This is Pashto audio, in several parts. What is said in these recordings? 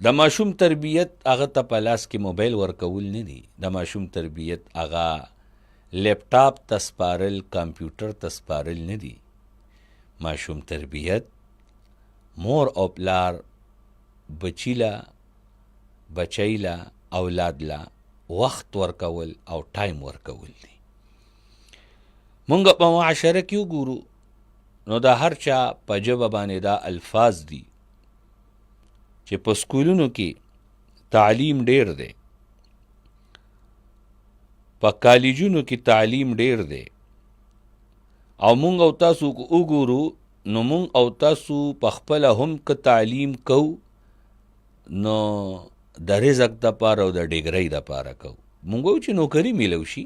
د ماشوم تربیت هغه ته په لاس کې موبایل ورکول نه دي. د ماشوم تربیت هغه لیپټاپ ته سپارل، کمپیوټر ته سپارل نه دي. ماشوم تربیت مور او پلار بچی له، بچی له، اولاد له وخت ورکول او ټایم ورکول دي. مونږ په معاشره کې وګورو نو د هر چا په ژبه باندې دا الفاظ دي چې په سکولونو کې تعلیم ډیر دی، په کالجونو کې تعلیم ډیر دی، او مونږ او تاسو وګورو نو مونږ او تاسو په خپله هم که تعلیم کو نو د رزق دپاره او د ډیګرۍ دپاره کو. مونږ وایو چې نوکري میلو شي.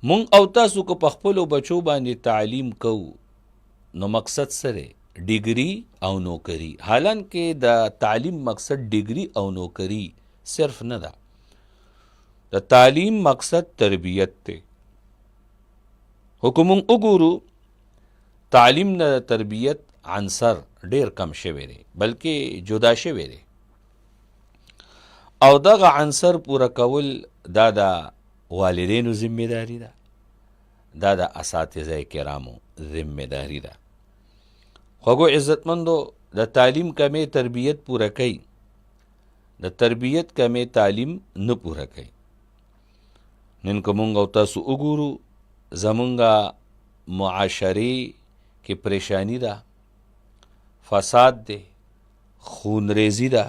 مونږ او تاسو که په خپلو بچو باندې تعلیم کو نو مقصد څه دی؟ ډیګري او نوکري. حالانکه د تعلیم مقصد ډیګري او نوکري صرف نه ده. د تعلیم مقصد تربیت دی. خو که مونږ وګورو تعلیم نه د تربیت عنصر ډیر کم شوی دی، بلکې جدا شوی دی. او دغه عنصر پوره کول دا د والدینو ذمهداري ده، دا د اساتذه کرامو ذمهداري ده. خوږو عزتمندو، د تعلیم کمې تربیت پوره کوي، د تربیت کمې تعلیم نه پوره کوي. نن که مونږ او تاسو وګورو زمونږه معاشرې کې پریشانی ده، فساد دی، خونریزي ده.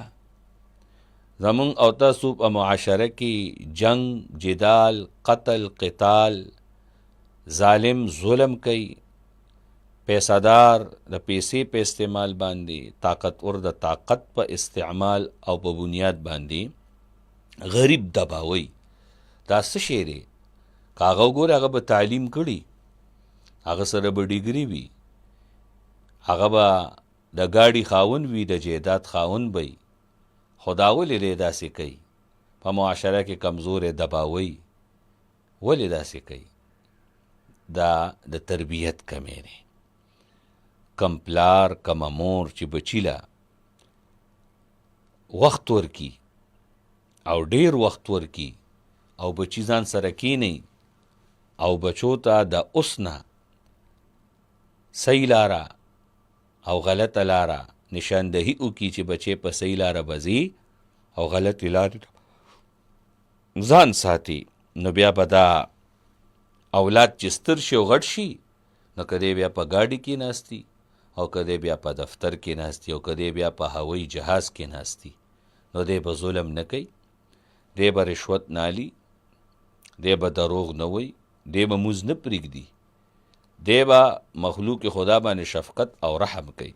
زمونږ او تاسو په معاشره کې جنگ، جدال، قتل، قتال، ظالم ظلم کوي، پیسادار د پیسې په استعمال باندې، طاقتور د طاقت په استعمال او په بنیاد باندې غریب دباوي. دا څه شی دی؟ که هغه وګورې هغه به تعلیم کړي، هغه سره به ډیګري وي، هغه به د ګاډي خاون وي، د جیداد خاون به وي، خو دا ولې دی داسې کوي؟ په معاشره کې کمزورې دباوي. ولې داسې کوي؟ دا د تربیت کمی دی. کم پلار کمه مور چې بچی له وخت ورکي او ډیر وخت ورکي او بچی ځان سره کینی او بچو ته د اوس نه صحیح لاره او غلطه لاره نشاندهی وکړي چې بچی په صحیح لاره بځي او غلطې لارې ځان ساتي، نو بیا به دا اولاد چې ستر شي او غټ شي نو که دی بیا په ګاډي کې ناستی، او که دی بیا په دفتر کې ناستی، او که دی بیا په هوایي جهاز کې ناستی، نو دی به ظلم نه کوي، دی به رشوت نه اخلي، دی به دروغ نه وایي، دی به مونځ نه پرېږدي، دی به مخلوق خدا باندې شفقت او رحم کوي.